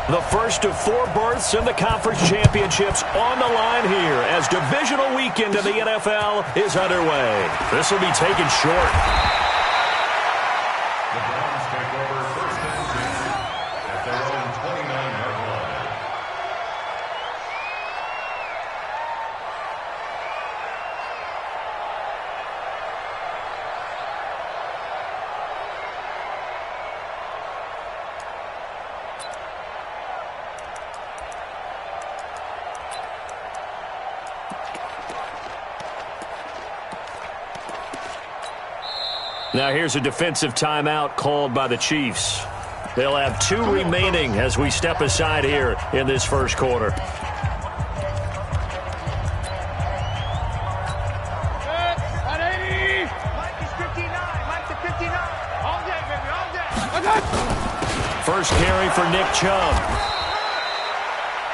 The first of 4 berths in the conference championships on the line here as divisional weekend in the NFL is underway. This will be taken short. The Browns take over first and 10 at their own 29-yard line. Now here's a defensive timeout called by the Chiefs. They'll have 2 remaining as we step aside here in this first quarter. First carry for Nick Chubb.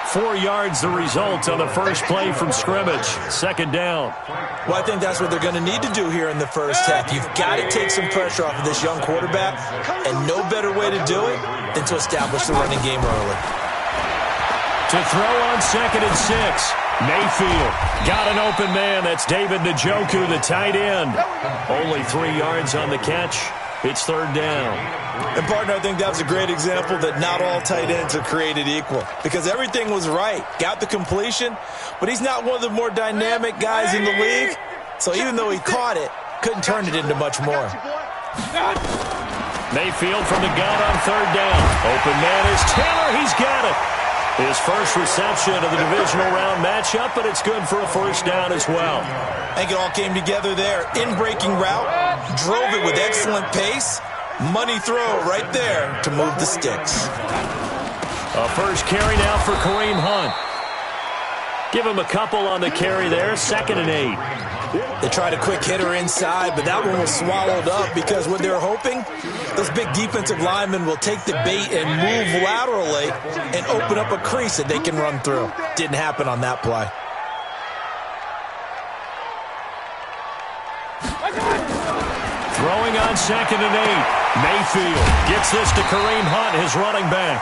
4 yards the result on the first play from scrimmage. Second down. Well, I think that's what they're going to need to do here in the first half. You've got to take some pressure off of this young quarterback, and no better way to do it than to establish the running game early. To throw on 2nd and 6. Mayfield got an open man. That's David Njoku, the tight end. Only 3 yards on the catch. It's third down. And, partner, I think that was a great example that not all tight ends are created equal because everything was right. Got the completion, but he's not one of the more dynamic guys in the league. So even though he caught it, couldn't turn it into much more. Mayfield from the gun on third down. Open man is Taylor. He's got it. His first reception of the divisional round matchup, but it's good for a first down as well. I think it all came together there. In-breaking route, drove it with excellent pace. Money throw right there to move the sticks. A first carry now for Kareem Hunt. Give him a couple on the carry there. 2nd and 8. They tried a quick hitter inside, but that one was swallowed up because what they're hoping, those big defensive linemen will take the bait and move laterally and open up a crease that they can run through. Didn't happen on that play. Throwing on 2nd and 8. Mayfield gets this to Kareem Hunt, his running back.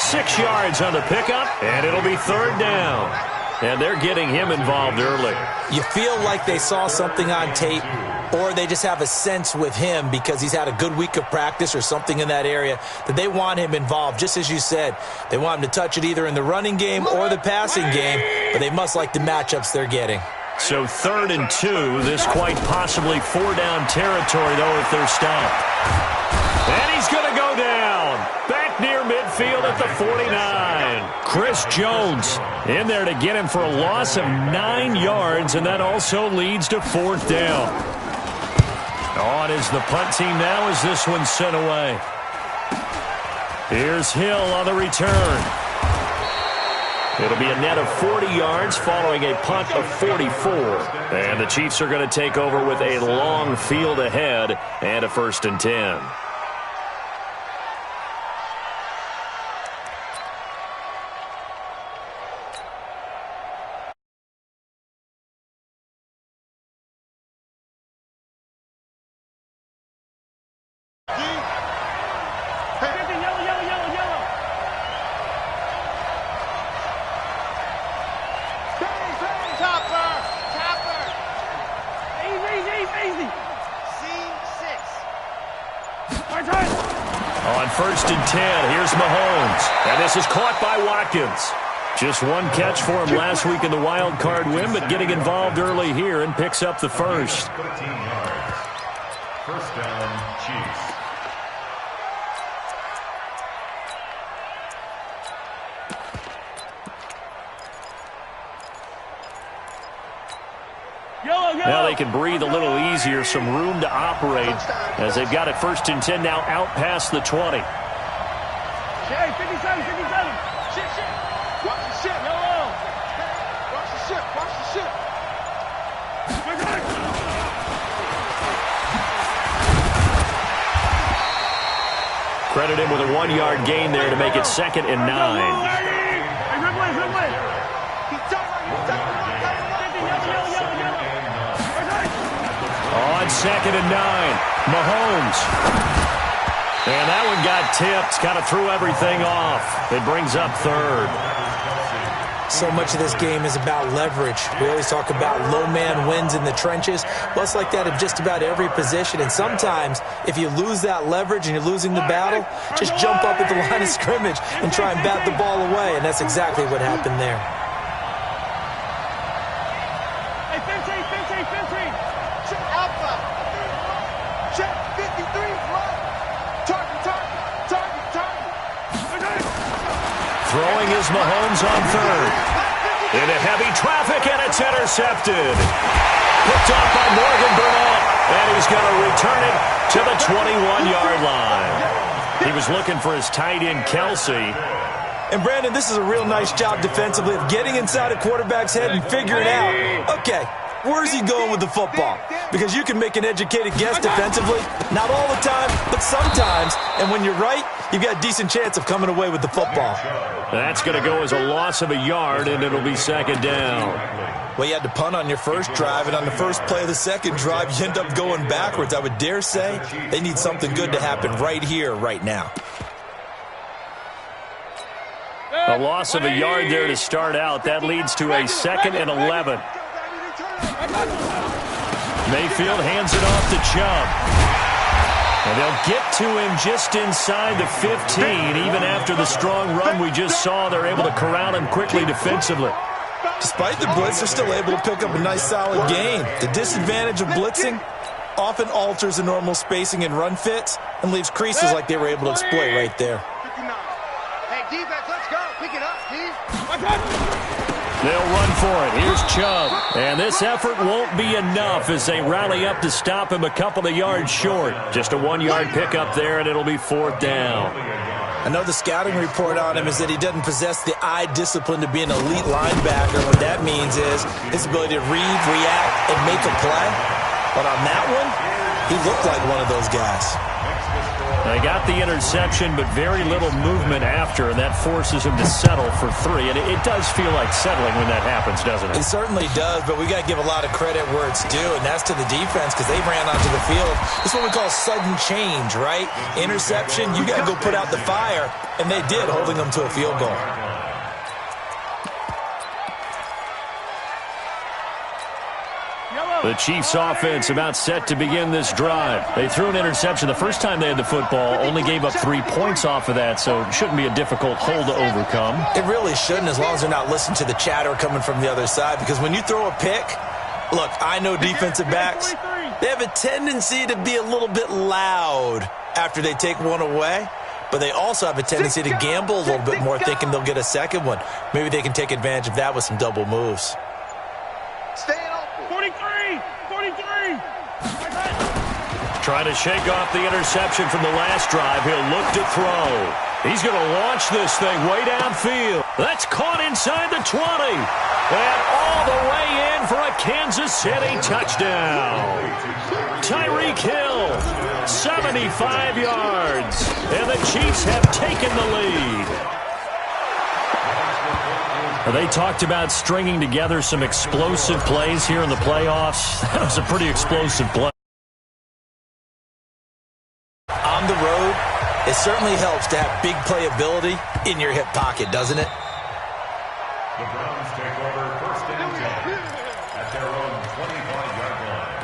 6 yards on the pickup, and it'll be third down. And they're getting him involved early. You feel like they saw something on tape, or they just have a sense with him because he's had a good week of practice or something in that area that they want him involved. Just as you said, they want him to touch it either in the running game or the passing game, but they must like the matchups they're getting. So 3rd and 2, this quite possibly 4-down territory, though, if they're stopped. And he's going to go down. Back near midfield at the 49. Chris Jones in there to get him for a loss of 9 yards, and that also leads to 4th down. On is the punt team now as this one's sent away. Here's Hill on the return. It'll be a net of 40 yards following a punt of 44. And the Chiefs are going to take over with a long field ahead and a 1st and 10. On 1st and 10, here's Mahomes. And this is caught by Watkins. Just one catch for him last week in the wild card win, but getting involved early here and picks up the first. 15 yards. First down, Chiefs. Now they can breathe a little easier, some room to operate as they've got it 1st and 10 now out past the 20. 57, 57. Shit. Watch the ship. Yellow. Watch the ship. Watch the ship. Credit him with a 1-yard gain there to make it 2nd and 9. On 2nd and 9, Mahomes. And that one got tipped, kind of threw everything off. It brings up third. So much of this game is about leverage. We always talk about low man wins in the trenches. Well, it's like that in just about every position. And sometimes, if you lose that leverage and you're losing the battle, just jump up at the line of scrimmage and try and bat the ball away. And that's exactly what happened there. Hey, 15. Check Alpha. Check 53, right? Target. Throwing is Mahomes on third. Into heavy traffic, and it's intercepted. Picked off by Morgan Burnett, and he's going to return it to the 21-yard line. He was looking for his tight end, Kelsey. And, Brandon, this is a real nice job defensively of getting inside a quarterback's head and figuring out, okay, where's he going with the football? Because you can make an educated guess defensively. Not all the time, but sometimes. And when you're right, you've got a decent chance of coming away with the football. That's going to go as a loss of a yard, and it'll be second down. Well, you had to punt on your first drive, and on the first play of the second drive, you end up going backwards. I would dare say they need something good to happen right here, right now. A loss of a yard there to start out. That leads to a 2nd and 11. Mayfield hands it off to Chubb. And they'll get to him just inside the 15. Even after the strong run we just saw, they're able to corral him quickly defensively. Despite the blitz, they're still able to pick up a nice solid gain. The disadvantage of blitzing often alters the normal spacing and run fits and leaves creases like they were able to exploit right there. Hey, defense, let's go. Pick it up, Steve. They'll run for it. Here's Chubb. And this effort won't be enough as they rally up to stop him a couple of yards short. Just a 1-yard pickup there, and it'll be 4th down. I know the scouting report on him is that he doesn't possess the eye discipline to be an elite linebacker. What that means is his ability to read, react, and make a play. But on that one, he looked like one of those guys. They got the interception, but very little movement after, and that forces him to settle for 3. And it does feel like settling when that happens, doesn't it? It certainly does, but we got to give a lot of credit where it's due, and that's to the defense because they ran onto the field. This is what we call sudden change, right? Interception, you got to go put out the fire, and they did, holding them to a field goal. The Chiefs offense about set to begin this drive. They threw an interception the first time they had the football, only gave up 3 points off of that, so it shouldn't be a difficult hole to overcome. It really shouldn't, as long as they're not listening to the chatter coming from the other side, because when you throw a pick, look, I know defensive backs, they have a tendency to be a little bit loud after they take one away, but they also have a tendency to gamble a little bit more, thinking they'll get a second one. Maybe they can take advantage of that with some double moves. Trying to shake off the interception from the last drive. He'll look to throw. He's going to launch this thing way downfield. That's caught inside the 20. And all the way in for a Kansas City touchdown. Tyreek Hill, 75 yards. And the Chiefs have taken the lead. They talked about stringing together some explosive plays here in the playoffs. That was a pretty explosive play. On the road, it certainly helps to have big playability in your hip pocket, doesn't it? The Browns take over 1st and 10 at their own 25-yard line.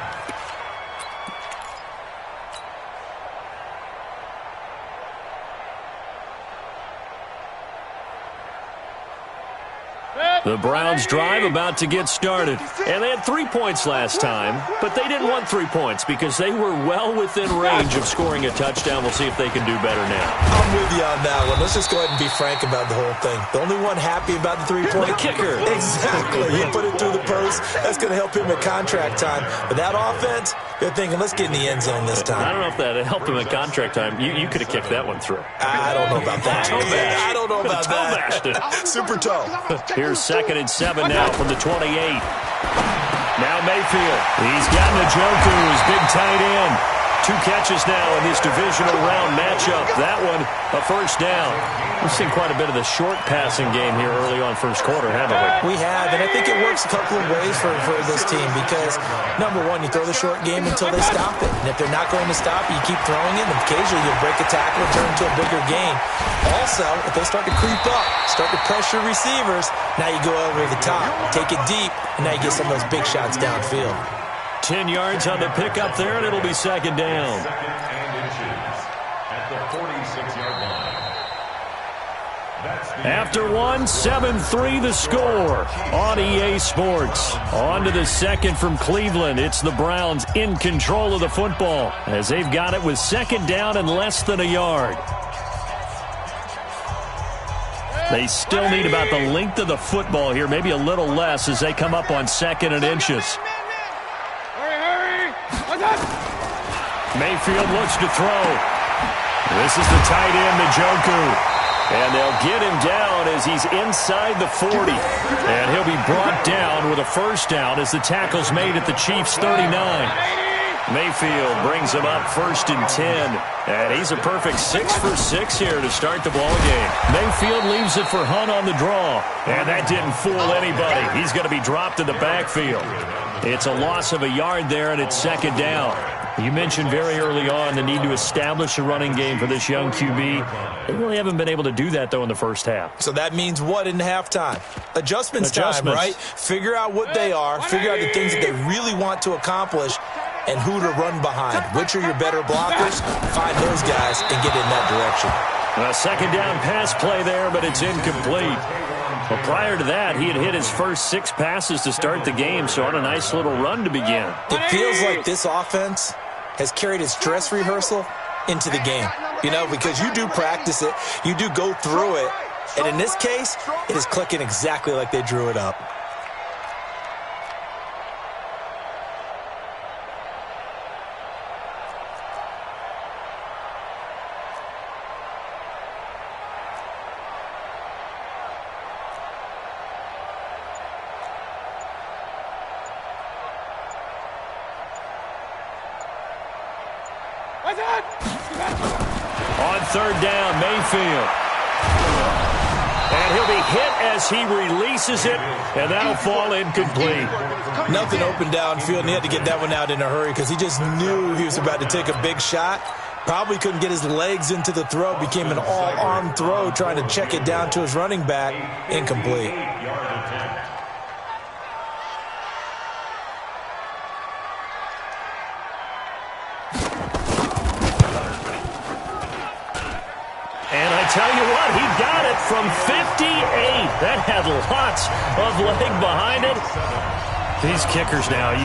The Browns drive about to get started. And they had 3 points last time, but they didn't want 3 points because they were well within range of scoring a touchdown. We'll see if they can do better now. I'm with you on that one. Let's just go ahead and be frank about the whole thing. The only one happy about the 3-point kicker. Exactly. He put it through the post. That's going to help him at contract time. But that offense, they're thinking, let's get in the end zone this time. I don't know if that helped him at contract time. You could have kicked that one through. I don't know about that. I don't know about that. Super toe. Here's 2nd and 7 now from the 28. Now Mayfield. He's got Njoku, his big tight end. 2 catches now in this divisional round matchup. That one, a first down. We've seen quite a bit of the short passing game here early on first quarter, haven't we? We have, and I think it works a couple of ways for this team because, number one, you throw the short game until they stop it. And if they're not going to stop it, you keep throwing it, and occasionally you'll break a tackle and turn into a bigger gain. Also, if they start to creep up, start to pressure receivers, now you go over the top, take it deep, and now you get some of those big shots downfield. 10 yards on the pickup there, and it'll be second down. Second and inches at the 46-yard line. After one, 7-3 the score on EA Sports. On to the second from Cleveland. It's the Browns in control of the football as they've got it with second down and less than a yard. They still need about the length of the football here, maybe a little less as they come up on second and inches. Mayfield looks to throw. This is the tight end, Njoku. And they'll get him down as he's inside the 40. And he'll be brought down with a first down as the tackle's made at the Chiefs' 39. Mayfield brings him up first and 10. And he's a perfect 6 for 6 here to start the ball game. Mayfield leaves it for Hunt on the draw. And that didn't fool anybody. He's going to be dropped in the backfield. It's a loss of a yard there, and it's second down. You mentioned very early on the need to establish a running game for this young QB. They really haven't been able to do that, though, in the first half. So that means what in halftime? Adjustments time, right? Figure out what they are, figure out the things that they really want to accomplish, and who to run behind. Which are your better blockers? Find those guys and get in that direction. A second down pass play there, but it's incomplete. Well, prior to that, he had hit his first 6 passes to start the game, so on a nice little run to begin. It feels like this offense has carried its dress rehearsal into the game. You know, because you do practice it, you do go through it, and in this case, it is clicking exactly like they drew it up. On third down, Mayfield. And he'll be hit as he releases it, and that'll fall incomplete. Nothing open downfield, and he had to get that one out in a hurry because he just knew he was about to take a big shot. Probably couldn't get his legs into the throw. Became an all-arm throw trying to check it down to his running back. Incomplete. Tell you what, he got it from 58. That had lots of leg behind it. These kickers now.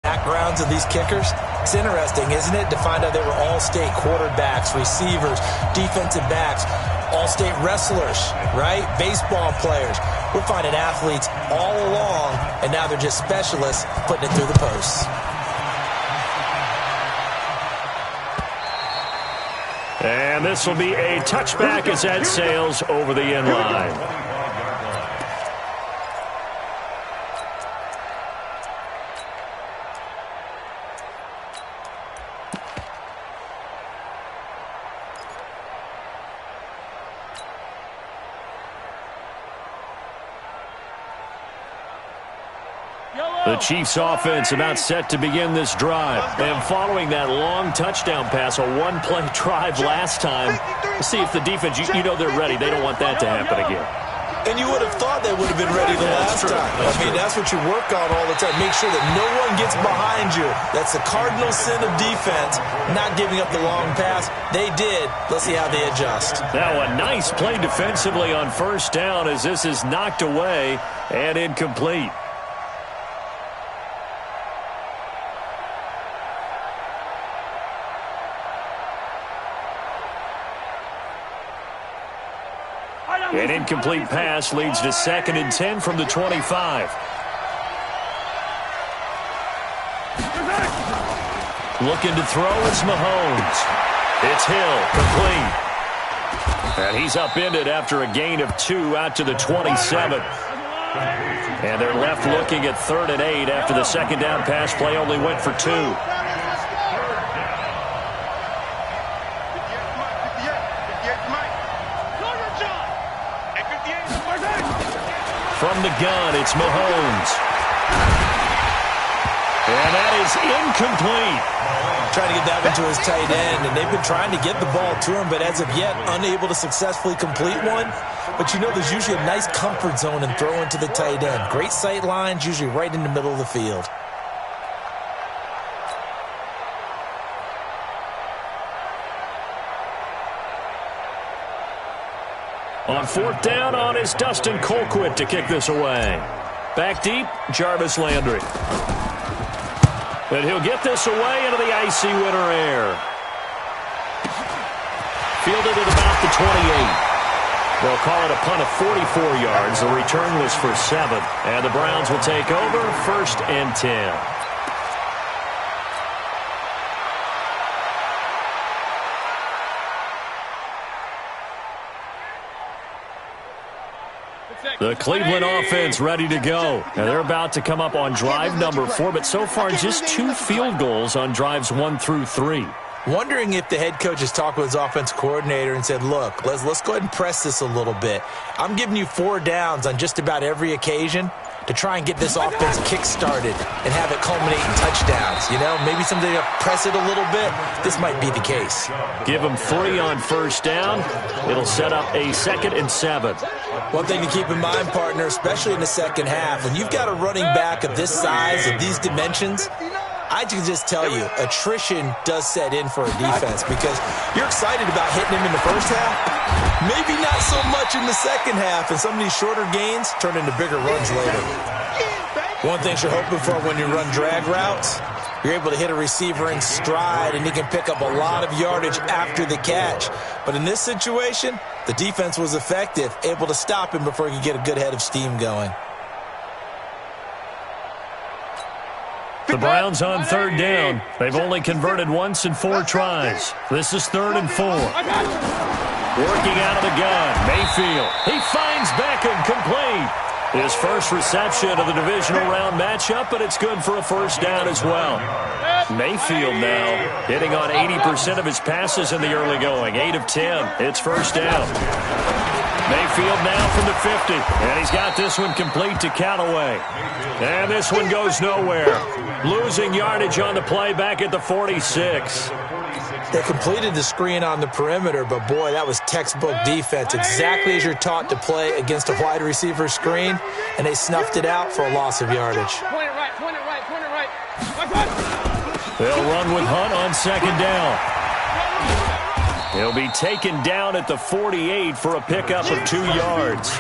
Backgrounds of these kickers. It's interesting, isn't it, to find out they were all-state quarterbacks, receivers, defensive backs, all-state wrestlers, right? Baseball players. We're finding athletes all along, and now they're just specialists putting it through the posts. And this will be a touchback as that sails over the end line. The Chiefs offense about set to begin this drive. And following that long touchdown pass, a one-play drive last time, let's see if the defense, you know they're ready. They don't want that to happen again. And you would have thought they would have been ready the last time. I mean, that's what you work on all the time. Make sure that no one gets behind you. That's the cardinal sin of defense, not giving up the long pass. They did. Let's see how they adjust. Now a nice play defensively on first down as this is knocked away and incomplete. An incomplete pass leads to 2nd and 10 from the 25. Looking to throw, it's Mahomes. It's Hill, complete. And he's upended after a gain of 2 out to the 27. And they're left looking at 3rd and 8 after the second down pass play only went for 2. From the gun, it's Mahomes. And that is incomplete. Trying to get that one to his tight end, and they've been trying to get the ball to him, but as of yet, unable to successfully complete one. But you know, there's usually a nice comfort zone in throwing to the tight end. Great sight lines, usually right in the middle of the field. On 4th down, on is Dustin Colquitt to kick this away. Back deep, Jarvis Landry. And he'll get this away into the icy winter air. Fielded at about the 28. They'll call it a punt of 44 yards. The return was for 7. And the Browns will take over 1st and 10. The Cleveland offense ready to go. And they're about to come up on drive number 4, but so far just 2 field goals on drives 1 through 3. Wondering if the head coach has talked with his offense coordinator and said, look, let's go ahead and press this a little bit. I'm giving you 4 downs on just about every occasion to try and get this offense kick-started and have it culminate in touchdowns. You know, maybe something to press it a little bit. This might be the case. Give them 3 on 1st down. It'll set up a 2nd and 7. One thing to keep in mind, partner, especially in the second half, when you've got a running back of this size, of these dimensions, I can just tell you, attrition does set in for a defense because you're excited about hitting him in the first half. Maybe not so much in the second half, and some of these shorter gains turn into bigger runs later. One thing you're hoping for when you run drag routes, you're able to hit a receiver in stride, and he can pick up a lot of yardage after the catch. But in this situation, the defense was effective, able to stop him before he could get a good head of steam going. The Browns on 3rd down. They've only converted once in 4 tries. This is 3rd and 4. Working out of the gun, Mayfield. He finds Beckham, complete. His first reception of the divisional round matchup, but it's good for a 1st down as well. Mayfield now hitting on 80% of his passes in the early going. 8 of 10. It's 1st down. Mayfield now from the 50. And he's got this one complete to Callaway. And this one goes nowhere. Losing yardage on the play back at the 46. They completed the screen on the perimeter, but boy, that was textbook defense. Exactly as you're taught to play against a wide receiver screen, and they snuffed it out for a loss of yardage. Point it right, point it right, point it right. They'll run with Hunt on 2nd down. He'll be taken down at the 48 for a pickup of 2 yards.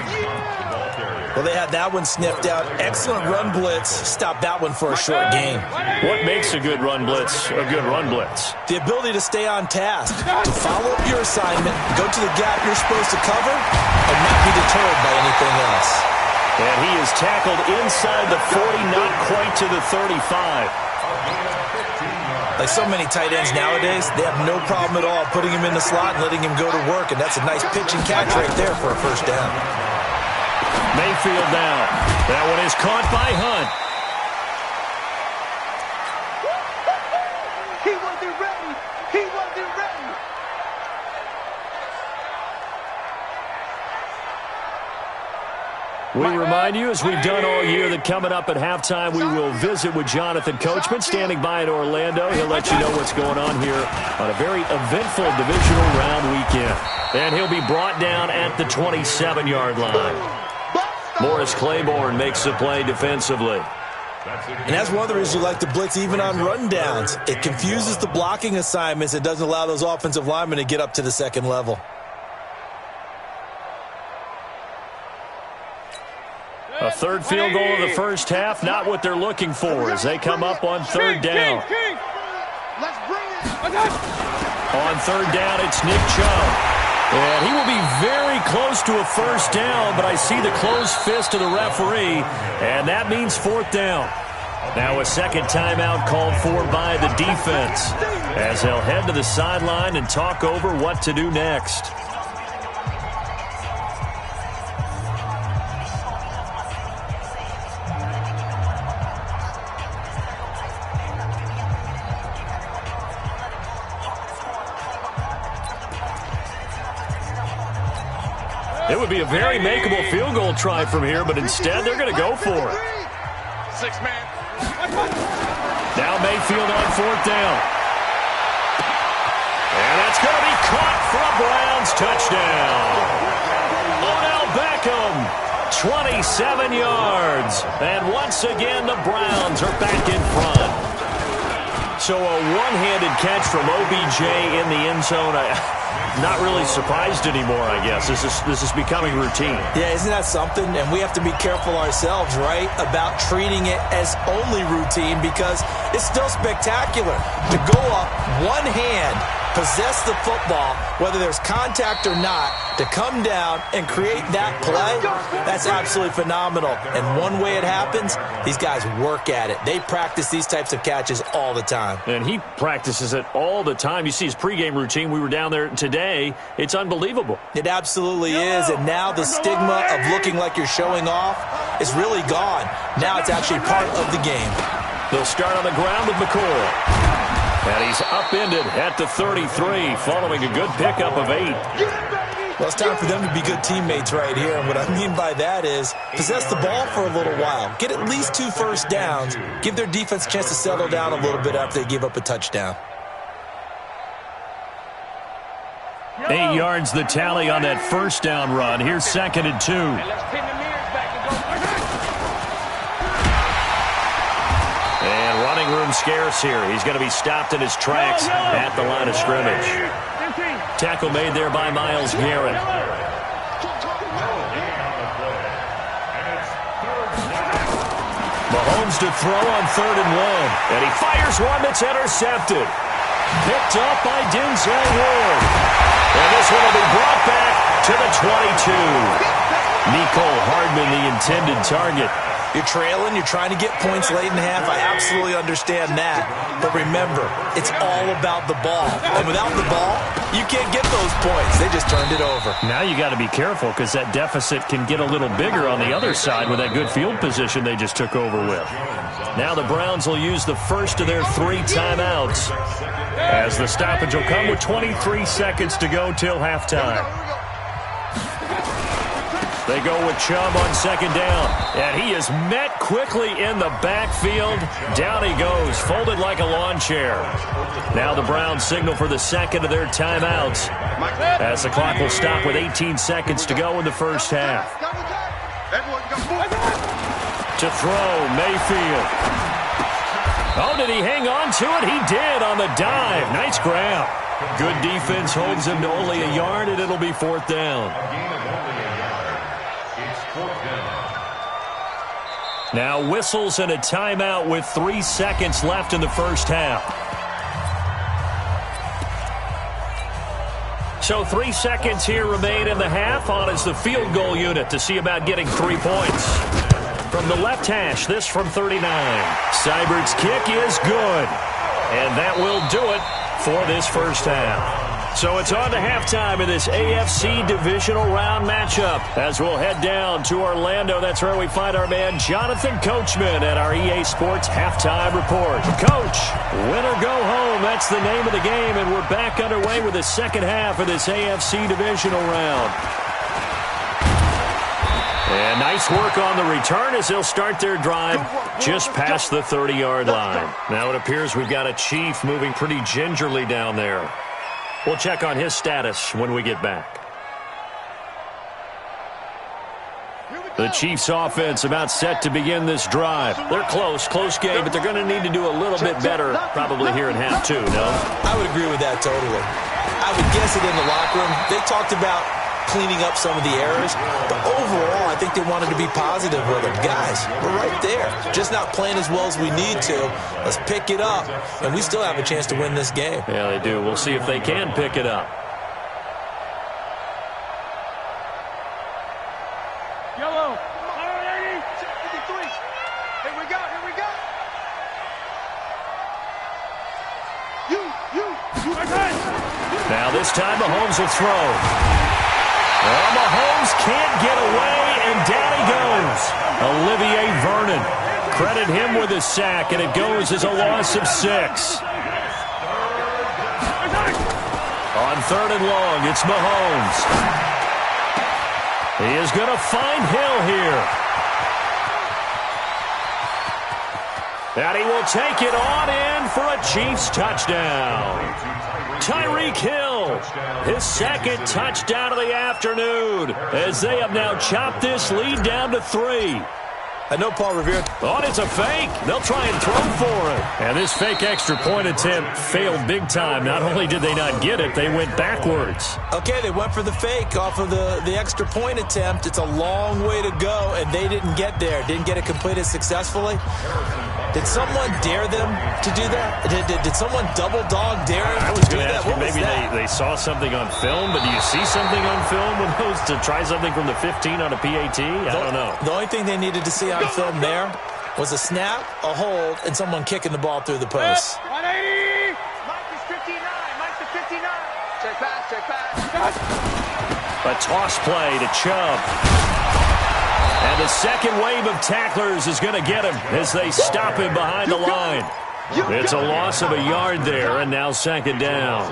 Well, they had that one sniffed out. Excellent run blitz. Stopped that one for a short gain. What makes a good run blitz a good run blitz? The ability to stay on task, to follow up your assignment, go to the gap you're supposed to cover, and not be deterred by anything else. And he is tackled inside the 40, not quite to the 35. Like so many tight ends nowadays, they have no problem at all putting him in the slot and letting him go to work, and that's a nice pitch and catch right there for a 1st down. Mayfield now. That one is caught by Hunt. He wasn't ready. He wasn't ready. We remind you, as we've done all year, that coming up at halftime, we will visit with Jonathan Coachman standing by in Orlando. He'll let you know what's going on here on a very eventful divisional round weekend. And he'll be brought down at the 27-yard line. Morris Claiborne makes the play defensively. And that's one of the reasons you like to blitz even on rundowns. It confuses the blocking assignments. It doesn't allow those offensive linemen to get up to the 2nd level. A 3rd field goal of the 1st half, not what they're looking for as they come up on 3rd down. Let's bring it. On 3rd down, it's Nick Chubb. And he will be very close to a 1st down, but I see the closed fist of the referee, and that means 4th down. Now a 2nd timeout called for by the defense as they'll head to the sideline and talk over what to do next. It would be a very makeable field goal try from here, but instead they're going to go for it. 6 man. Now Mayfield on 4th down. And that's going to be caught for a Browns touchdown. Odell Beckham, 27 yards. And once again, the Browns are back in front. So a one-handed catch from OBJ in the end zone. Not really surprised anymore, I guess. This is becoming routine. Yeah, isn't that something? And we have to be careful ourselves, right, about treating it as only routine, because it's still spectacular to go up one hand, possess the football, whether there's contact or not, to come down and create that play. That's absolutely phenomenal. And one way it happens, these guys work at it. They practice these types of catches all the time. And he practices it all the time. You see his pregame routine. We were down there today. It's unbelievable. It absolutely is. And now the stigma of looking like you're showing off is really gone. Now it's actually part of the game. They'll start on the ground with McCoy. And he's upended at the 33 following a good pickup of 8. Well, it's time for them to be good teammates right here. And what I mean by that is possess the ball for a little while. Get at least 2 first downs. Give their defense a chance to settle down a little bit after they give up a touchdown. 8 yards the tally on that first down run. Here's 2nd and 2. And running room scarce here. He's going to be stopped in his tracks at the line of scrimmage. Tackle made there by Myles Garrett. Mahomes to throw on 3rd and 1. And he fires one that's intercepted. Picked up by Denzel Ward. And this one will be brought back to the 22. Nicole Hardman, the intended target. You're trailing, you're trying to get points late in the half. I absolutely understand that. But remember, it's all about the ball. And without the ball, you can't get those points. They just turned it over. Now you got to be careful, because that deficit can get a little bigger on the other side with that good field position they just took over with. Now the Browns will use the first of their 3 timeouts, as the stoppage will come with 23 seconds to go till halftime. They go with Chubb on 2nd down. And he is met quickly in the backfield. Down he goes, folded like a lawn chair. Now the Browns signal for the 2nd of their timeouts, as the clock will stop with 18 seconds to go in the first half. To throw, Mayfield. Oh, did he hang on to it? He did on the dive. Nice grab. Good defense holds him to only a yard, and it'll be 4th down. Now whistles and a timeout with 3 seconds left in the first half. So 3 seconds here remain in the half. On is the field goal unit to see about getting 3 points. From the left hash, this from 39. Seibert's kick is good. And that will do it for this first half. So it's on to halftime in this AFC divisional round matchup, as we'll head down to Orlando. That's where we find our man Jonathan Coachman at our EA Sports Halftime Report. Coach, win or go home, that's the name of the game, and we're back underway with the second half of this AFC divisional round. And nice work on the return as they'll start their drive just past the 30-yard line. Now it appears we've got a Chief moving pretty gingerly down there. We'll check on his status when we get back. The Chiefs offense about set to begin this drive. They're close game, but they're going to need to do a little bit better probably here in half 2, no? I would agree with that totally. I would guess it in the locker room. They talked about cleaning up some of the errors, but overall I think they wanted to be positive with them. Guys, we're right there, just not playing as well as we need to. Let's pick it up, and we still have a chance to win this game. Yeah, they do. We'll see if they can pick it up. Yellow. 53. Here we go. You. Now this time Mahomes will throw. Well, Mahomes can't get away, and down he goes. Olivier Vernon. Credit him with a sack, and it goes as a loss of 6. On 3rd and long, it's Mahomes. He is going to find Hill here. And he will take it on in for a Chiefs touchdown. Tyreek Hill, his second touchdown of the afternoon, as they have now chopped this lead down to 3. I know Paul Revere. Oh, it's a fake. They'll try and throw for it. And this fake extra point attempt failed big time. Not only did they not get it, they went backwards. Okay, they went for the fake off of the extra point attempt. It's a long way to go, and they didn't get there. Didn't get it completed successfully. Did someone dare them to do that? Did someone double dog dare them to do that? I was going to ask you, maybe they saw something on film, but do you see something on film when those to try something from the 15 on a PAT? I don't know. The only thing they needed to see on film there was a snap, a hold, and someone kicking the ball through the post. 180! Mike is 59. Mike to 59. Check pass, check pass. A toss play to Chubb. And the second wave of tacklers is going to get him as they stop him behind the line. It's a loss of a yard there, and now second down.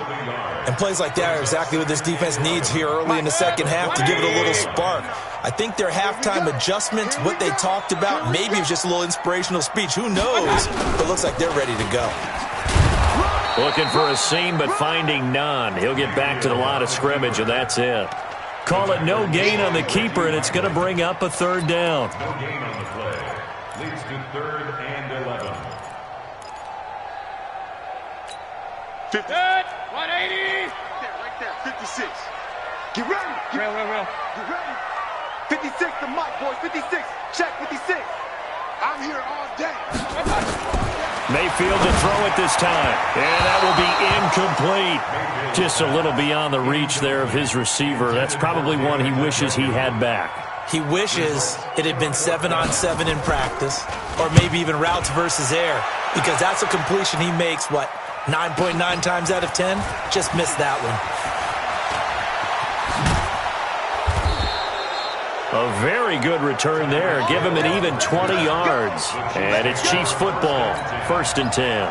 And plays like that are exactly what this defense needs here early in the second half to give it a little spark. I think their halftime adjustments, what they talked about, maybe it was just a little inspirational speech. Who knows? But it looks like they're ready to go. Looking for a seam, but finding none. He'll get back to the line of scrimmage, and that's it. Call it no gain on the keeper, and it's going to bring up a third down. No gain on the play. Leads to 3rd and 11. 50. 180. Right there. 56. Get ready. Real. Get ready. 56 to Mike, boys. 56. Check 56. I'm here all day. Mayfield to throw it this time. And that will be incomplete. Just a little beyond the reach there of his receiver. That's probably one he wishes he had back. He wishes it had been 7-on-7 in practice, or maybe even routes versus air, because that's a completion he makes, 9.9 times out of 10? Just missed that one. A very good return there. Give him an even 20 yards. And it's Chiefs football. 1st and 10.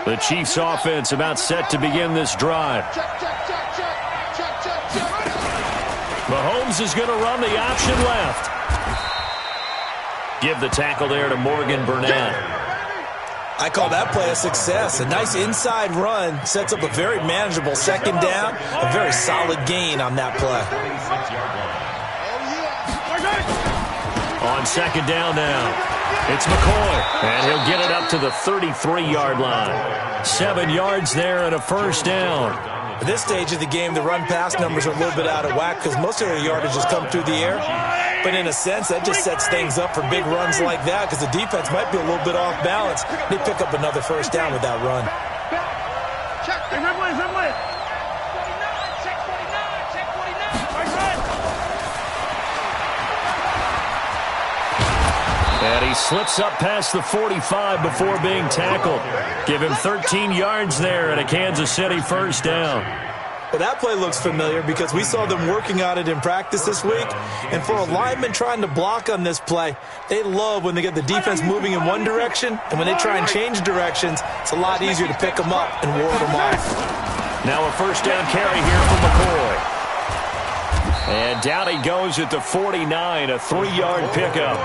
The Chiefs offense about set to begin this drive. Mahomes is going to run the option left. Give the tackle there to Morgan Burnett. I call that play a success. A nice inside run sets up a very manageable second down. A very solid gain on that play. On second down now. It's McCoy, and he'll get it up to the 33-yard line. 7 yards there and a first down. At this stage of the game, the run-pass numbers are a little bit out of whack because most of their yardage has come through the air. But in a sense, that just sets things up for big runs like that because the defense might be a little bit off balance. They pick up another first down with that run. Check. Red line. 49. Check 49. Check 49. Right. And he slips up past the 45 before being tackled. Give him 13 yards there and a Kansas City first down. Well, that play looks familiar because we saw them working on it in practice this week. And for a lineman trying to block on this play, they love when they get the defense moving in one direction. And when they try and change directions, it's a lot easier to pick them up and ward them off. Now a first down carry here for McCoy. And down he goes at the 49, a 3-yard pickup.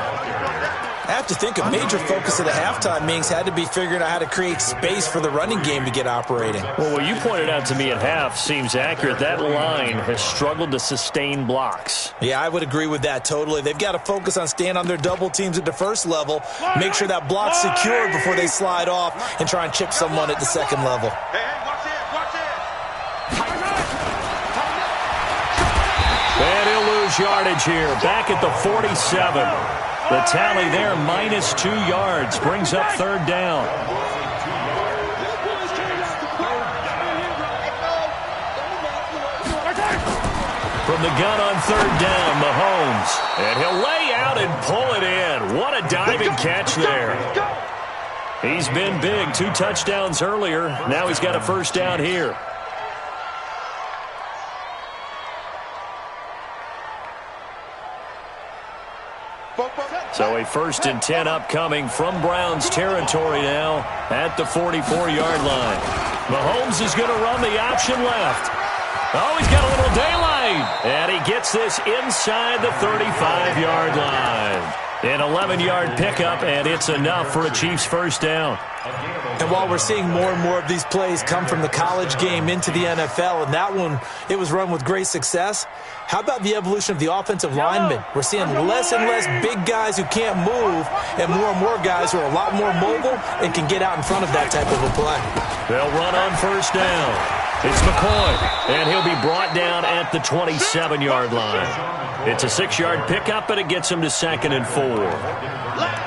I have to think a major focus of the halftime meetings had to be figuring out how to create space for the running game to get operating. Well, what you pointed out to me at half seems accurate. That line has struggled to sustain blocks. Yeah, I would agree with that totally. They've got to focus on staying on their double teams at the first level, make sure that block's secured before they slide off and try and chip someone at the second level. Hey, watch it. And he'll lose yardage here. Back at the 47. The tally there, minus 2 yards, brings up third down. From the gun on third down, Mahomes. And he'll lay out and pull it in. What a diving catch there. He's been big, 2 touchdowns earlier. Now he's got a first down here. So a 1st and 10 upcoming from Browns territory now at the 44-yard line. Mahomes is going to run the option left. Oh, he's got a little daylight. And he gets this inside the 35-yard line. An 11-yard pickup, and it's enough for a Chiefs first down. And while we're seeing more and more of these plays come from the college game into the NFL, and that one, it was run with great success, how about the evolution of the offensive linemen? We're seeing less and less big guys who can't move and more guys who are a lot more mobile and can get out in front of that type of a play. They'll run on first down. It's McCoy, and he'll be brought down at the 27-yard line. It's a 6-yard pickup, and it gets him to 2nd and 4.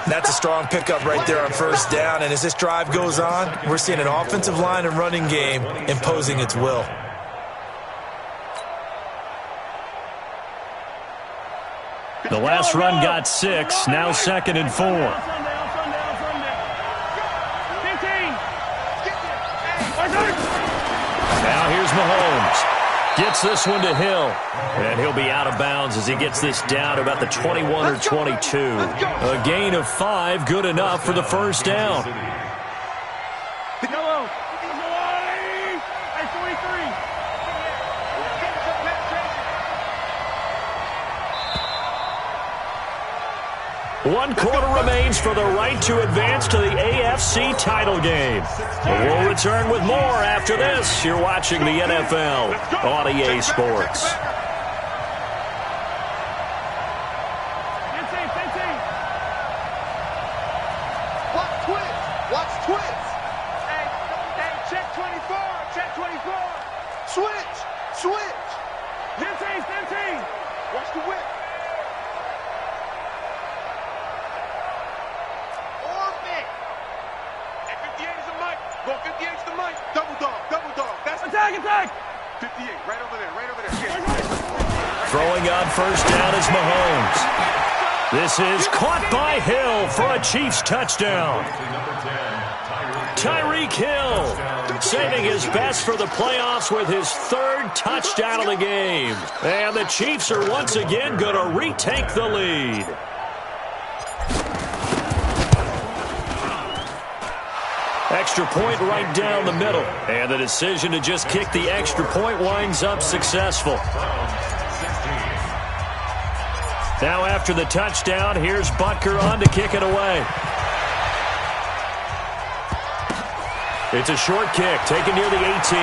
That's a strong pickup right there on first down, and as this drive goes on, we're seeing an offensive line and running game imposing its will. The last run got 6, now 2nd and 4. Now here's Mahomes. Gets this one to Hill. And he'll be out of bounds as he gets this down to about the 21 or 22. A gain of 5, good enough for the first down. One quarter remains for the right to advance to the AFC title game. We'll return with more after this. You're watching the NFL on EA Sports. Watch twist. Hey, check 24. Check 24. Switch. 15. Watch the whip. Go 58 is the mic. Double dog. That's attack. 58, right over there. Yeah. Throwing on first down is Mahomes. This is caught by Hill for a Chiefs touchdown. Tyreek Hill saving his best for the playoffs with his 3rd touchdown of the game. And the Chiefs are once again going to retake the lead. Extra point right down the middle. And the decision to just kick the extra point winds up successful. Now after the touchdown, here's Butker on to kick it away. It's a short kick taken near the 18.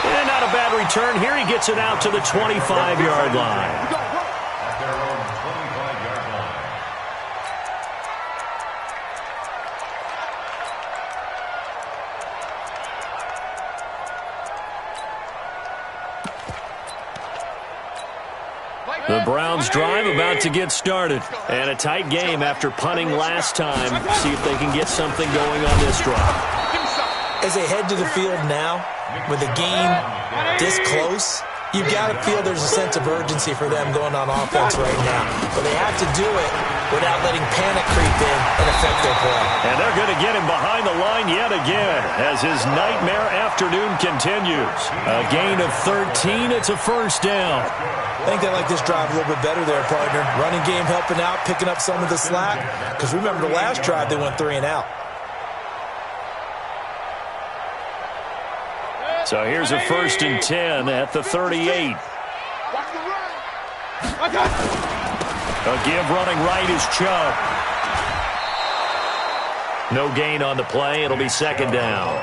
And not a bad return here. He gets it out to the 25-yard line. The Browns drive about to get started. And a tight game after punting last time. See if they can get something going on this drive. As they head to the field now, with the game this close, you've got to feel there's a sense of urgency for them going on offense right now. But they have to do it without letting panic creep in and affect their play. And they're going to get him behind the line yet again as his nightmare afternoon continues. A gain of 13. It's a first down. I think they like this drive a little bit better there, partner. Running game helping out, picking up some of the slack. Because remember the last drive, they went 3 and out. So here's a 1st and 10 at the 38. A give running right is Chubb. No gain on the play. It'll be 2nd down.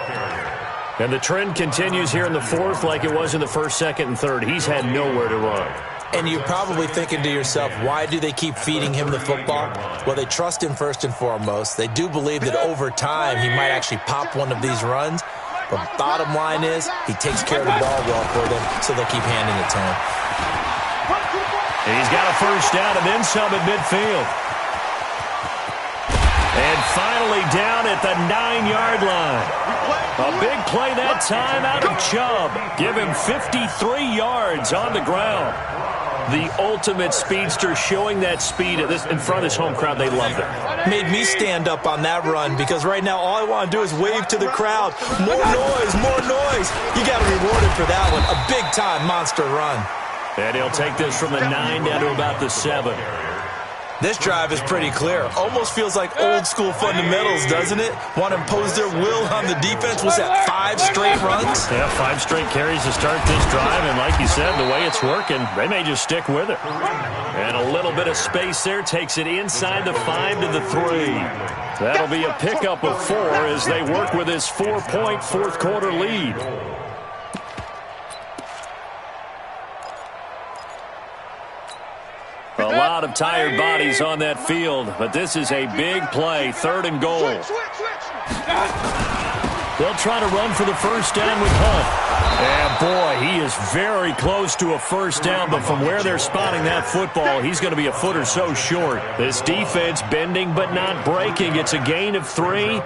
And the trend continues here in the 4th like it was in the 1st, 2nd, and 3rd. He's had nowhere to run. And you're probably thinking to yourself, why do they keep feeding him the football? Well, they trust him first and foremost. They do believe that over time he might actually pop one of these runs. But bottom line is he takes care of the ball well for them, so they'll keep handing it to him. He's got a first down and then some at midfield. And finally down at the 9-yard line. A big play that time out of Chubb. Give him 53 yards on the ground. The ultimate speedster showing that speed in front of this home crowd. They love it. Made me stand up on that run because right now all I want to do is wave to the crowd. More noise, more noise. You got to be rewarded for that one. A big-time monster run. And he'll take this from the 9 down to about the 7. This drive is pretty clear. Almost feels like old school fundamentals, doesn't it? Want to impose their will on the defense. Was that 5 straight runs? Yeah, 5 straight carries to start this drive, and like you said, the way it's working, they may just stick with it. And a little bit of space there takes it inside the 5 to the 3. That'll be a pickup of 4 as they work with this 4-point fourth-quarter lead. A lot of tired bodies on that field, but this is a big play, 3rd and goal. They'll try to run for the first down with Hunt. And boy, he is very close to a first down, but from where they're spotting that football, he's going to be a foot or so short. This defense bending but not breaking. It's a gain of 3.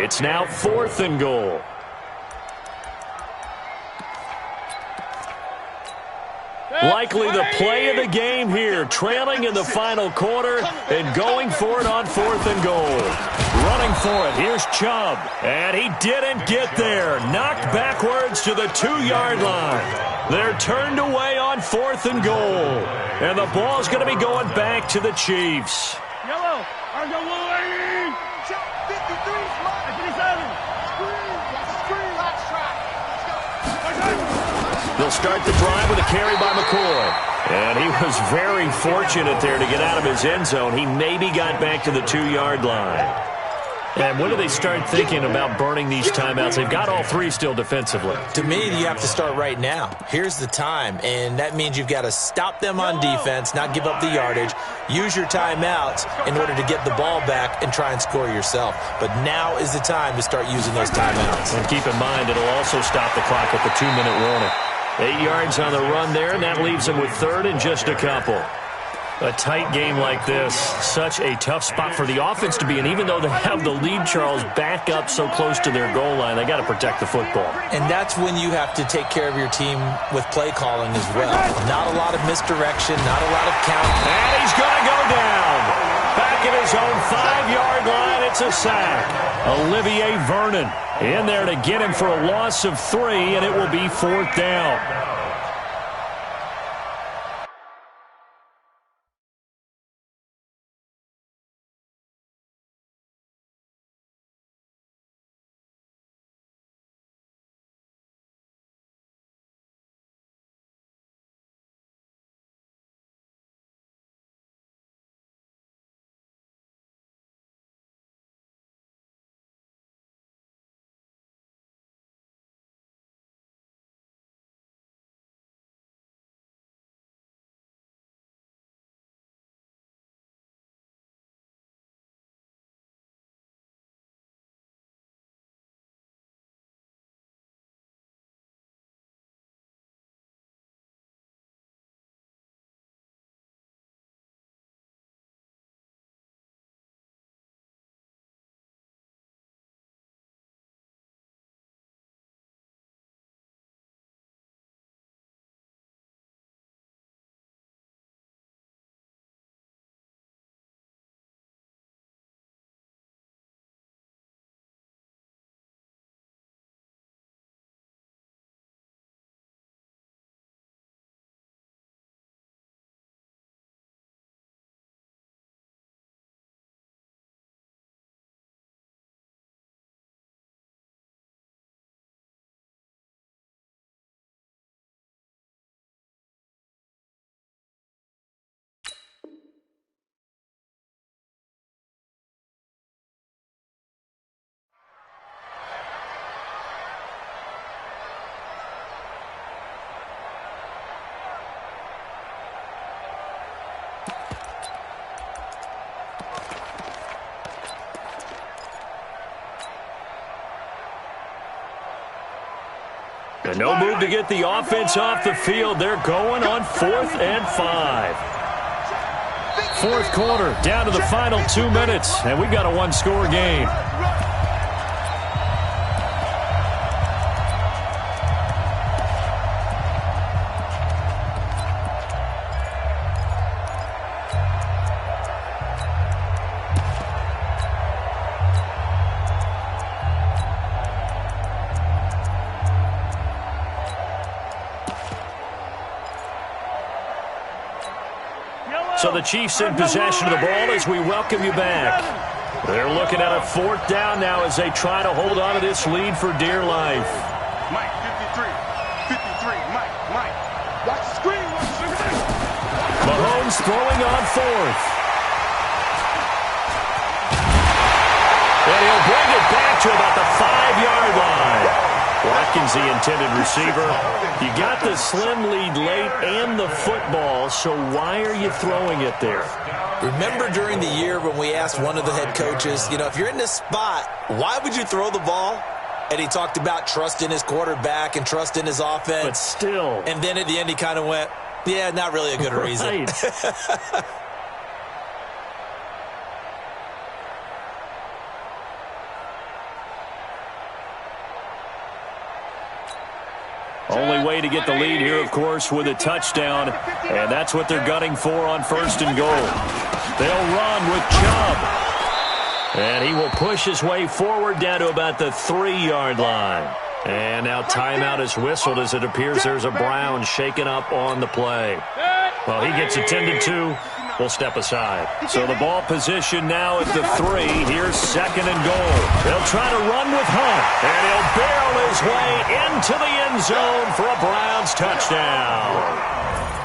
It's now 4th and goal. Likely the play of the game here, trailing in the final quarter and going for it on 4th and goal. Running for it, here's Chubb, and he didn't get there. Knocked backwards to the 2-yard line. They're turned away on 4th and goal, and the ball's going to be going back to the Chiefs. Yellow, are you willing? 53, 57. They'll start the drive with a carry by McCoy. And he was very fortunate there to get out of his end zone. He maybe got back to the 2-yard line. And when do they start thinking about burning these timeouts? They've got all 3 still defensively. To me, you have to start right now. Here's the time, and that means you've got to stop them on defense, not give up the yardage, use your timeouts in order to get the ball back and try and score yourself. But now is the time to start using those timeouts. And keep in mind, it'll also stop the clock with the 2-minute warning. 8 yards on the run there, and that leaves them with 3rd and just a couple. A tight game like this, such a tough spot for the offense to be in. Even though they have the lead, Charles, back up so close to their goal line, they got to protect the football. And that's when you have to take care of your team with play calling as well. Not a lot of misdirection, not a lot of count. And he's going to go down. Back at his own 5-yard line, it's a sack. Olivier Vernon in there to get him for a loss of 3, and it will be 4th down. And no move to get the offense off the field. They're going on 4th and 5. 4th quarter, down to the final 2 minutes, and we've got a 1-score game. Yellow. So the Chiefs in possession of the ball as we welcome you back. They're looking at a 4th down now as they try to hold on to this lead for dear life. Mike, 53, Mike. Watch the screen, Mahomes throwing on 4th. And he'll bring it back to about the 5-yard line. Watkins, the intended receiver. You got the slim lead late and the football, so why are you throwing it there? Remember during the year when we asked one of the head coaches, if you're in this spot, why would you throw the ball? And he talked about trust in his quarterback and trust in his offense. But still. And then at the end he kind of went, yeah, not really a good reason. Right. Only way to get the lead here, of course, with a touchdown, and that's what they're gunning for on 1st and goal. They'll run with Chubb, and he will push his way forward down to about the 3-yard line. And now timeout is whistled as it appears there's a Brown shaken up on the play. Well, he gets attended to. We'll step aside. So the ball position now at the 3. Here's 2nd and goal. They'll try to run with Hunt, and he'll barrel his way into the end zone for a Browns touchdown.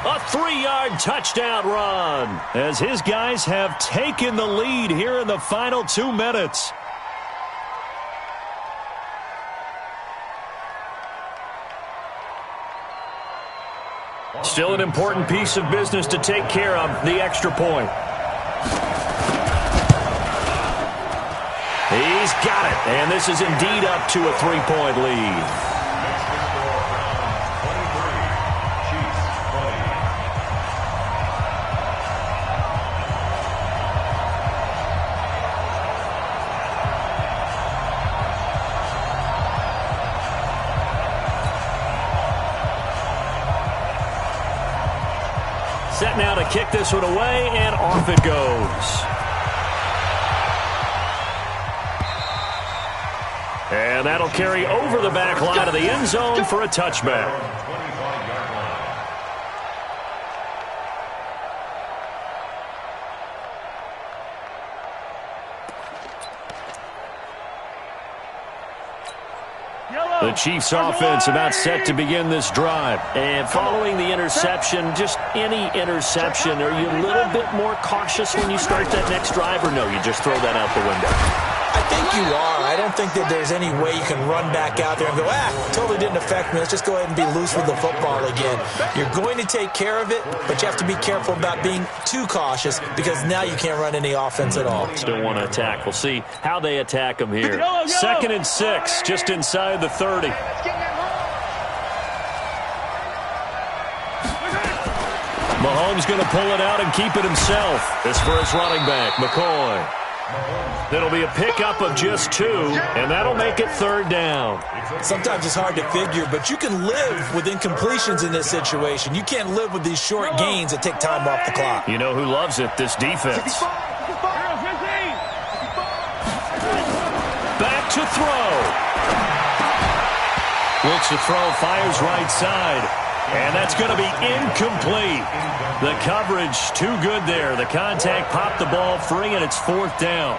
A 3-yard touchdown run as his guys have taken the lead here in the final 2 minutes. Still an important piece of business to take care of, the extra point. He's got it, and this is indeed up to a 3-point lead. Set now to kick this one away, and off it goes. And that'll carry over the back line of the end zone for a touchback. The Chiefs offense about set to begin this drive. And following the interception, just any interception, are you a little bit more cautious when you start that next drive, or no, you just throw that out the window? I think you are. I don't think that there's any way you can run back out there and go, totally didn't affect me. Let's just go ahead and be loose with the football again. You're going to take care of it, but you have to be careful about being too cautious because now you can't run any offense at all. Still want to attack. We'll see how they attack them here. 2nd and 6, just inside the 30. Mahomes going to pull it out and keep it himself. This for his running back, McCoy. It'll be a pickup of just 2, and that'll make it 3rd down. Sometimes it's hard to figure, but you can live with incompletions in this situation. You can't live with these short gains that take time off the clock. You know who loves it? This defense. Back to throw. Looks to throw, fires right side. And that's going to be incomplete. The coverage too good there. The contact popped the ball free, and it's 4th down.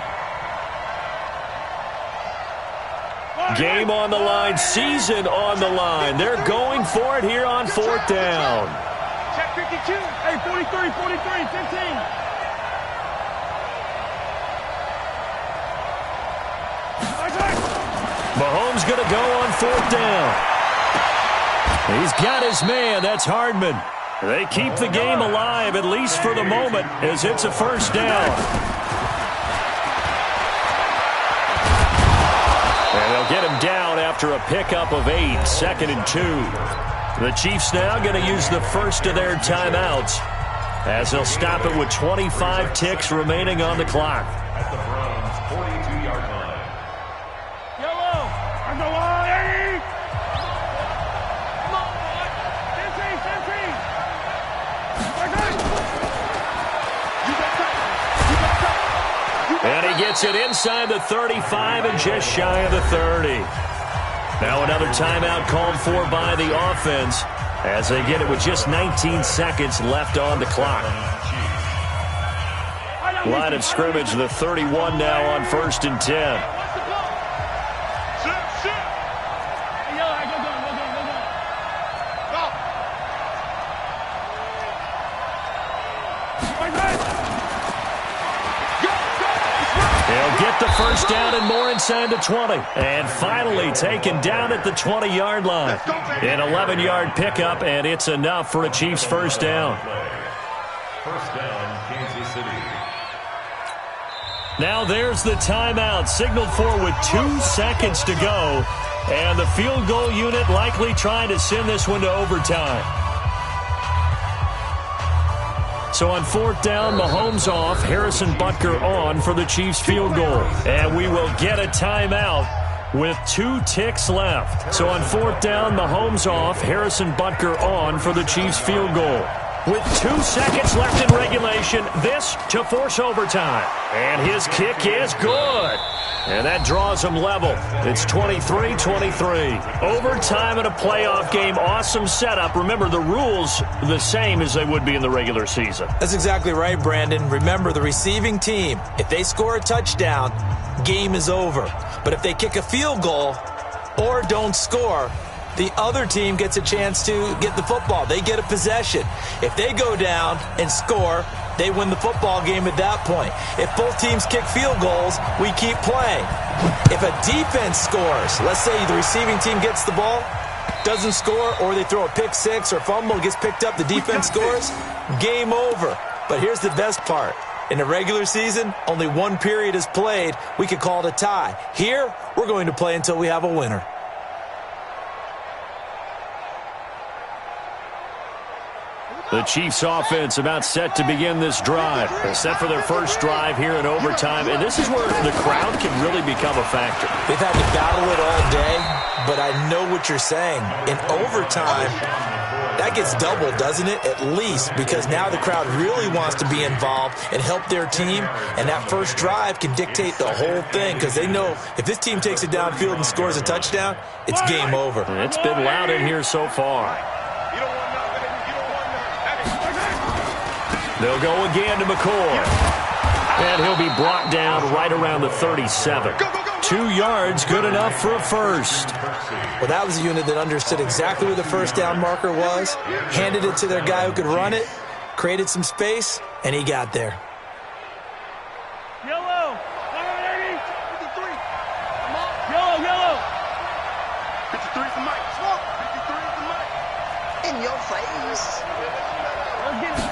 Game on the line, season on the line. They're going for it here on 4th down. Check 52. Hey, 43, 15. Mahomes going to go on 4th down. He's got his man. That's Hardman. They keep the game alive, at least for the moment, as it's a 1st down. And they'll get him down after a pickup of 8, 2nd and 2. The Chiefs now going to use the first of their timeouts as they'll stop it with 25 ticks remaining on the clock. At the Browns' 42-yard line. Yellow. On the line. Come on, boy. 15. And he gets it inside the 35 and just shy of the 30. Now another timeout called for by the offense as they get it with just 19 seconds left on the clock. Line of scrimmage, the 31 now on 1st and 10. He'll get the first down and more inside the 20. And finally taken down at the 20-yard line. An 11-yard pickup, and it's enough for a Chiefs first down. First down, Kansas City. Now there's the timeout, signaled for with 2 seconds to go. And the field goal unit likely trying to send this one to overtime. So on 4th down, Mahomes off, Harrison Butker on for the Chiefs field goal. And we will get a timeout with 2 ticks left. So on 4th down, Mahomes off, Harrison Butker on for the Chiefs field goal. With 2 seconds left in regulation, this to force overtime. And his kick is good. And that draws them level. It's 23-23. Overtime in a playoff game. Awesome setup. Remember, the rules the same as they would be in the regular season. That's exactly right, Brandon. Remember, the receiving team, if they score a touchdown, game is over. But if they kick a field goal or don't score, the other team gets a chance to get the football. They get a possession. If they go down and score, they win the football game at that point. If both teams kick field goals, we keep playing. If a defense scores, let's say the receiving team gets the ball, doesn't score, or they throw a pick six or fumble, gets picked up, the defense scores, game over. But here's the best part. In the regular season, only 1 period is played. We could call it a tie. Here, we're going to play until we have a winner. The Chiefs offense about set to begin this drive. They're set for their first drive here in overtime. And this is where the crowd can really become a factor. They've had to battle it all day, but I know what you're saying. In overtime, that gets doubled, doesn't it? At least, because now the crowd really wants to be involved and help their team. And that first drive can dictate the whole thing, because they know if this team takes it downfield and scores a touchdown, it's game over. And it's been loud in here so far. They'll go again to McCoy. And he'll be brought down right around the 37. 2 yards, good enough for a first. Well, that was a unit that understood exactly where the first down marker was, handed it to their guy who could run it, created some space, and he got there. Yellow. 180. 53. Come on. Yellow, yellow. 53 for Mike. 53 for Mike. In your face. Let's get it.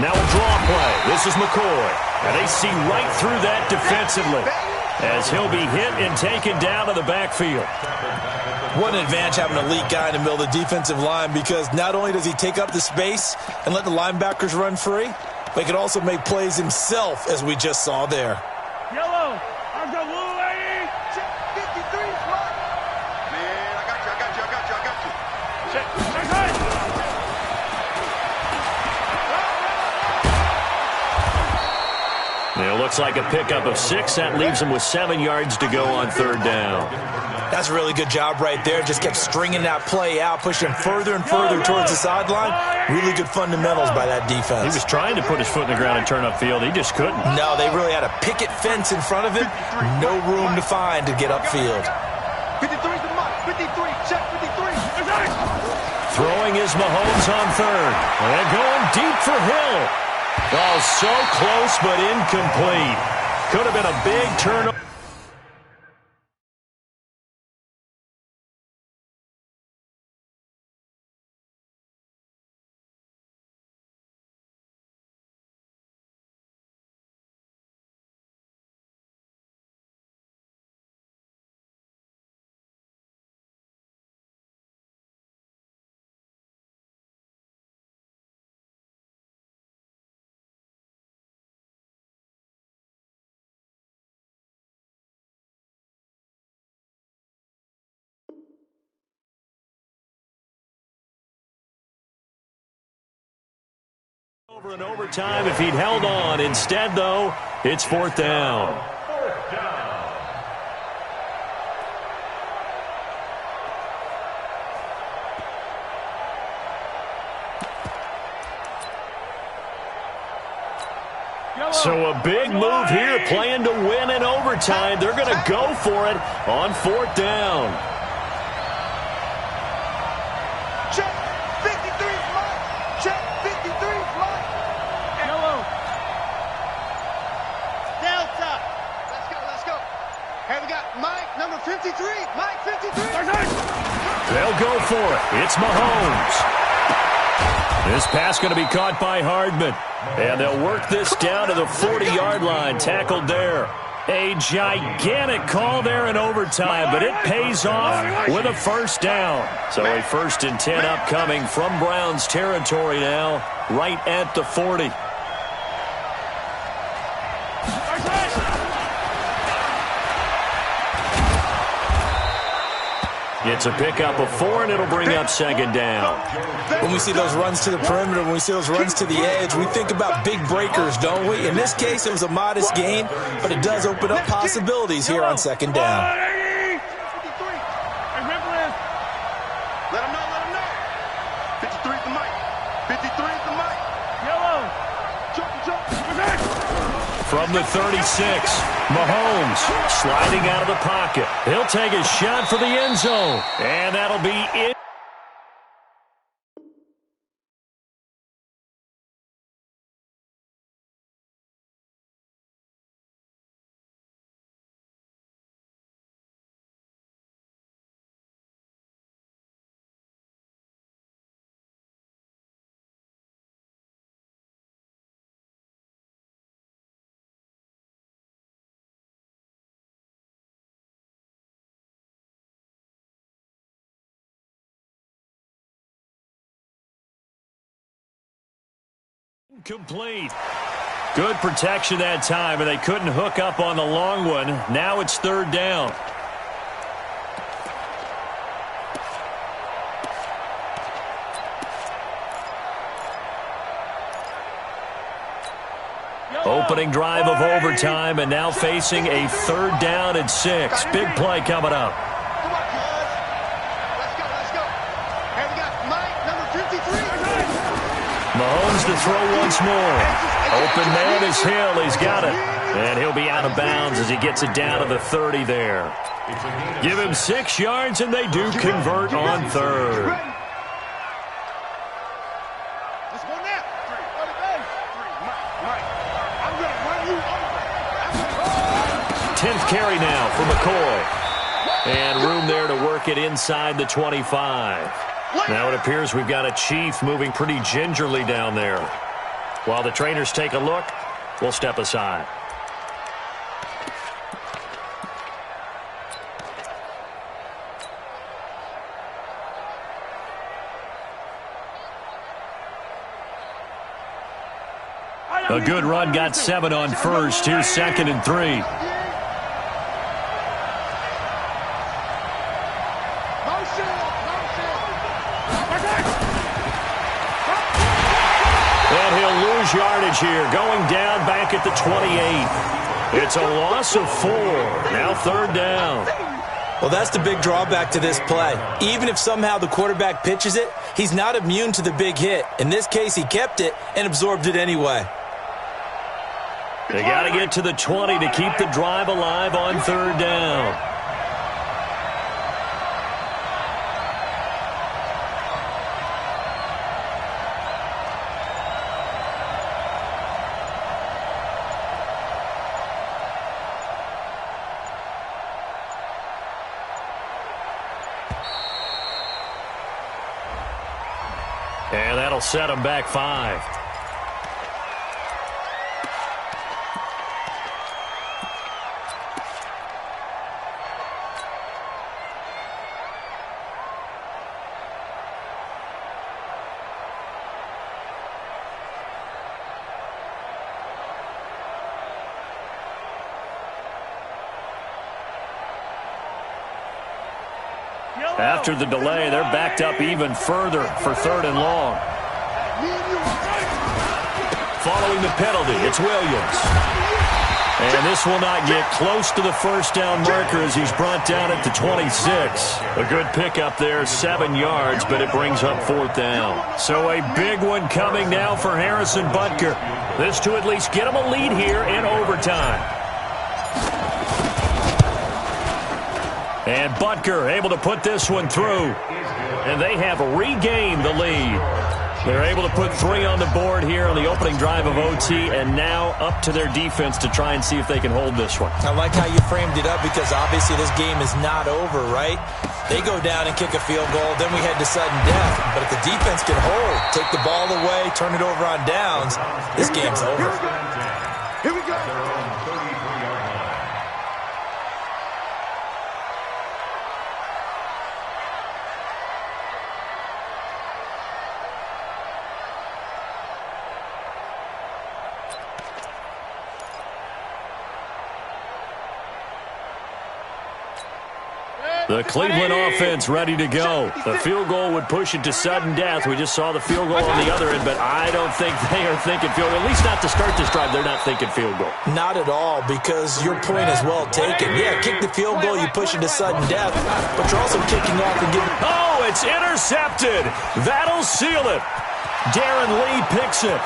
Now a draw play. This is McCoy. And they see right through that defensively as he'll be hit and taken down to the backfield. What an advantage having an elite guy in the middle of the defensive line, because not only does he take up the space and let the linebackers run free, but he can also make plays himself, as we just saw there. Yellow. I've got blue lady. 53 right. Man, I got you. Check. Check. It looks like a pickup of 6. That leaves him with 7 yards to go on 3rd down. That's a really good job right there. Just kept stringing that play out, pushing him further and further towards the sideline. Really good fundamentals by that defense. He was trying to put his foot in the ground and turn upfield. He just couldn't. No, they really had a picket fence in front of it. No room to find to get upfield. 53 to Mike. 53. Check 53. Throwing is Mahomes on 3rd. And going deep for Hill. Oh, so close but incomplete. Could have been a big turnover. Over in overtime if he'd held on. Instead, though, it's 4th down. So a big move here, playing to win in overtime. They're going to go for it on 4th down. Check 53's Mike. Check 53's Mike. Yellow. Delta. Let's go. Hey, we got Mike, number 53. Mike, 53. They'll go for it. It's Mahomes. This pass going to be caught by Hardman. And they'll work this down to the 40-yard line. Tackled there. A gigantic call there in overtime, but it pays off with a 1st down. So a 1st and 10 upcoming from Browns territory now, right at the 40. It's a pickup of 4, and it'll bring up 2nd down. When we see those runs to the perimeter, when we see those runs to the edge, we think about big breakers, don't we? In this case, it was a modest gain, but it does open up possibilities here on 2nd down. Let him know. 53's the Mike. 53's the Mike. Yellow. Jump. From the 36, Mahomes sliding out of the pocket. He'll take a shot for the end zone, and that'll be it. Complete. Good protection that time, and they couldn't hook up on the long one. Now it's 3rd down. Opening drive of overtime, and now facing a 3rd down and 6. Big play coming up. Come on, guys. Let's go. Hey, we got Mike, number 53. Mahomes to throw once more. Open man is Hill. He's got it. And he'll be out of bounds as he gets it down to the 30 there. Give him 6 yards, and they do convert on 3rd. Let's go now. 3. Mike. I'm going to run you over. 10th carry now for McCoy. And room there to work it inside the 25. Now it appears we've got a Chief moving pretty gingerly down there. While the trainers take a look, we'll step aside. A good run, got 7 on 1st. Here's 2nd and 3. And he'll lose yardage here, going down back at the 28. It's a loss of 4. Now 3rd down. Well, that's the big drawback to this play. Even if somehow the quarterback pitches it, he's not immune to the big hit. In this case, he kept it and absorbed it anyway. They got to get to the 20 to keep the drive alive on 3rd down. And that'll set them back 5. After the delay, they're backed up even further for 3rd and long. Following the penalty, it's Williams. And this will not get close to the first down marker as he's brought down at the 26. A good pickup there, 7 yards, but it brings up 4th down. So a big one coming now for Harrison Butker. This to at least get him a lead here in overtime. And Butker able to put this one through. And they have regained the lead. They're able to put 3 on the board here on the opening drive of OT, and now up to their defense to try and see if they can hold this one. I like how you framed it up because obviously this game is not over, right? They go down and kick a field goal, then we head to sudden death. But if the defense can hold, take the ball away, turn it over on downs, this game's over. Here we go. The Cleveland offense ready to go. The field goal would push it to sudden death. We just saw the field goal on the other end, but I don't think they are thinking field goal. At least not to start this drive. They're not thinking field goal. Not at all, because your point is well taken. Yeah, kick the field goal, you push it to sudden death, but you're also kicking off and giving... Oh, it's intercepted. That'll seal it. Darren Lee picks it.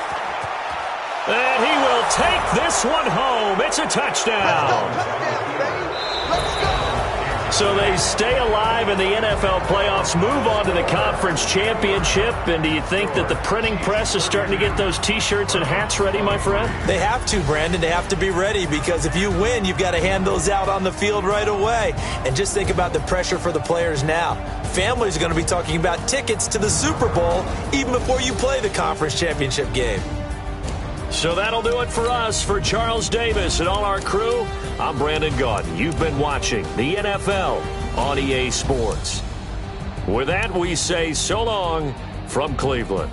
And he will take this one home. It's a touchdown. Let's go. So they stay alive in the NFL playoffs, move on to the conference championship. And do you think that the printing press is starting to get those T-shirts and hats ready, my friend? They have to, Brandon. They have to be ready because if you win, you've got to hand those out on the field right away. And just think about the pressure for the players now. Families are going to be talking about tickets to the Super Bowl even before you play the conference championship game. So that'll do it for us. For Charles Davis and all our crew, I'm Brandon Gaudin. You've been watching the NFL on EA Sports. With that, we say so long from Cleveland.